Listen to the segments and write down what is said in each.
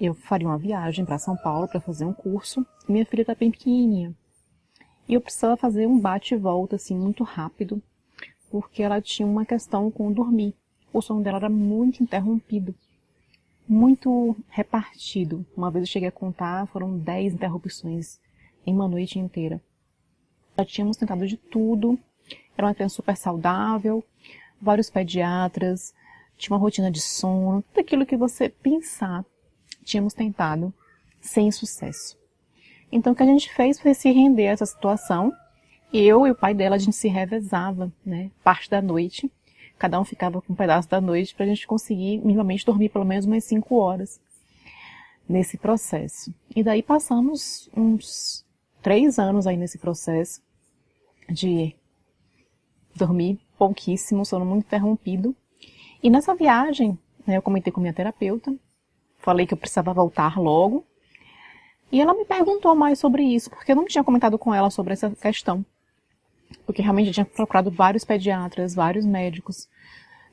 Eu faria uma viagem para São Paulo para fazer um curso. Minha filha está bem pequenininha. E eu precisava fazer um bate e volta, assim, muito rápido, porque ela tinha uma questão com dormir. O sono dela era muito interrompido, muito repartido. Uma vez eu cheguei a contar, foram 10 interrupções em uma noite inteira. Já tínhamos tentado de tudo, era uma criança super saudável, vários pediatras, tinha uma rotina de sono, tudo aquilo que você pensar, tínhamos tentado, sem sucesso. Então o que a gente fez foi se render a essa situação. Eu e o pai dela, a gente se revezava, né, parte da noite. Cada um ficava com um pedaço da noite para a gente conseguir minimamente dormir pelo menos umas 5 horas nesse processo. E daí passamos uns 3 anos aí nesse processo de dormir pouquíssimo, sono muito interrompido. E nessa viagem, né, eu comentei com minha terapeuta, falei que eu precisava voltar logo. E ela me perguntou mais sobre isso, porque eu não tinha comentado com ela sobre essa questão. Porque realmente eu tinha procurado vários pediatras, vários médicos,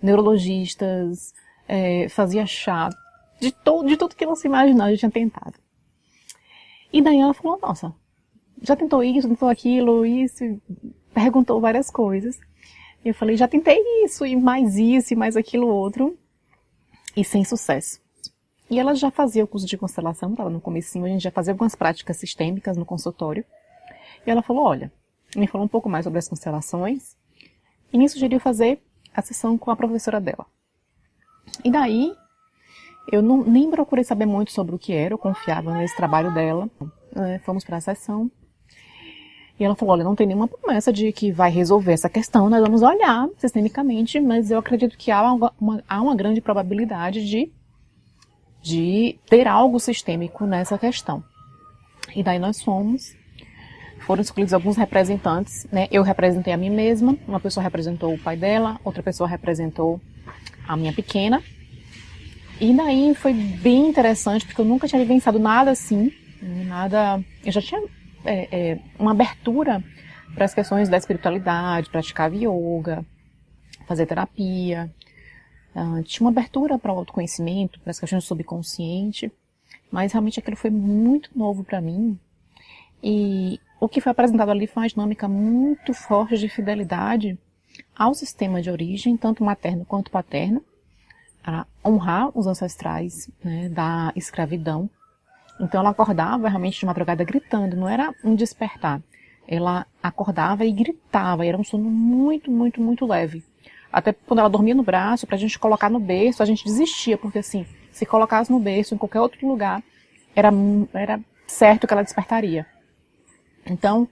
neurologistas, fazia chá, de tudo que você imaginar eu tinha tentado. E daí ela falou, nossa, já tentou isso, tentou aquilo, isso, perguntou várias coisas. E eu falei, já tentei isso, e mais aquilo outro, e sem sucesso. E ela já fazia o curso de constelação, estava no comecinho, a gente já fazia algumas práticas sistêmicas no consultório. E ela falou, olha, me falou um pouco mais sobre as constelações, e me sugeriu fazer a sessão com a professora dela. E daí, eu nem procurei saber muito sobre o que era, eu confiava nesse trabalho dela. Fomos para a sessão. E ela falou, olha, não tem nenhuma promessa de que vai resolver essa questão, nós vamos olhar sistemicamente, mas eu acredito que há uma grande probabilidade de ter algo sistêmico nessa questão. E daí nós foram escolhidos alguns representantes, né? Eu representei a mim mesma, uma pessoa representou o pai dela, outra pessoa representou a minha pequena. E daí foi bem interessante, porque eu nunca tinha vivenciado nada assim, eu já tinha uma abertura para as questões da espiritualidade, praticava yoga, fazer terapia, tinha uma abertura para o autoconhecimento, para as questões do subconsciente, mas realmente aquilo foi muito novo para mim. E o que foi apresentado ali foi uma dinâmica muito forte de fidelidade ao sistema de origem, tanto materno quanto paterno, a honrar os ancestrais, né, da escravidão. Então ela acordava realmente de madrugada gritando, não era um despertar. Ela acordava e gritava, e era um sono muito, muito, muito leve. Até quando ela dormia no braço, para a gente colocar no berço, a gente desistia, porque assim, se colocasse no berço, em qualquer outro lugar, era certo que ela despertaria. Então,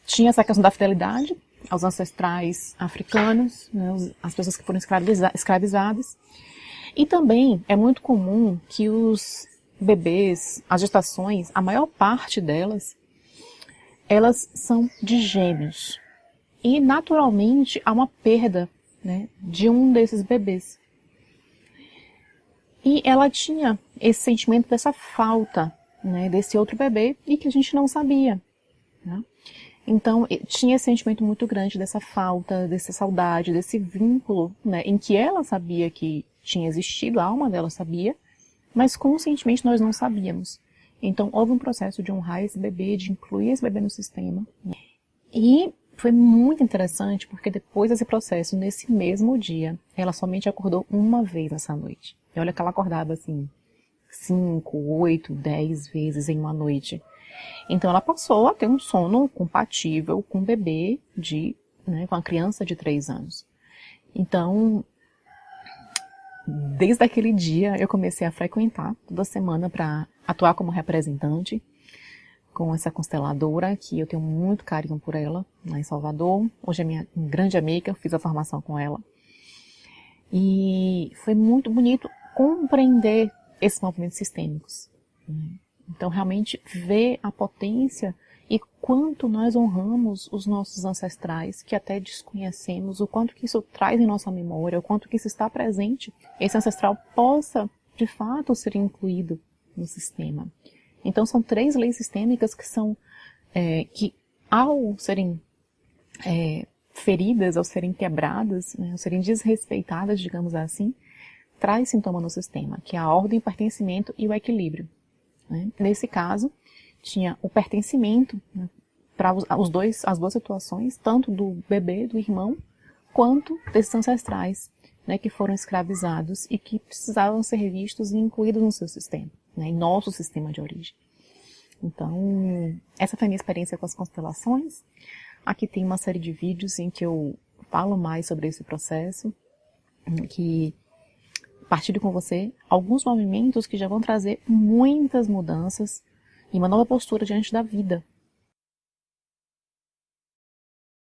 tinha essa questão da fidelidade aos ancestrais africanos, né, as pessoas que foram escravizadas. E também é muito comum que os bebês, as gestações, a maior parte delas, elas são de gêmeos. E naturalmente há uma perda, né, de um desses bebês. E ela tinha esse sentimento dessa falta, né, desse outro bebê e que a gente não sabia, né? Então tinha esse sentimento muito grande dessa falta, dessa saudade, desse vínculo, né, em que ela sabia que tinha existido, a alma dela sabia, mas conscientemente nós não sabíamos. Então houve um processo de honrar esse bebê, de incluir esse bebê no sistema. E foi muito interessante porque depois desse processo, nesse mesmo dia, ela somente acordou uma vez nessa noite. E olha que ela acordava assim 5, 8, 10 vezes em uma noite. Então ela passou a ter um sono compatível com um bebê com uma criança de 3 anos. Então, desde aquele dia eu comecei a frequentar toda semana para atuar como representante com essa consteladora, que eu tenho muito carinho por ela, lá em Salvador. Hoje é minha grande amiga, eu fiz a formação com ela. E foi muito bonito compreender esses movimentos sistêmicos. Então, realmente, ver a potência e quanto nós honramos os nossos ancestrais, que até desconhecemos, o quanto que isso traz em nossa memória, o quanto que isso está presente, esse ancestral possa, de fato, ser incluído no sistema. Então, são 3 leis sistêmicas que são, que ao serem feridas, ao serem quebradas, né, ao serem desrespeitadas, digamos assim, traz sintoma no sistema, que é a ordem, o pertencimento e o equilíbrio. Né? Nesse caso, tinha o pertencimento, né, para as duas situações, tanto do bebê, do irmão, quanto desses ancestrais, né, que foram escravizados e que precisavam ser revistos e incluídos no seu sistema, né, em nosso sistema de origem. Então, essa foi a minha experiência com as constelações. Aqui tem uma série de vídeos em que eu falo mais sobre esse processo, que partilho com você alguns movimentos que já vão trazer muitas mudanças e uma nova postura diante da vida,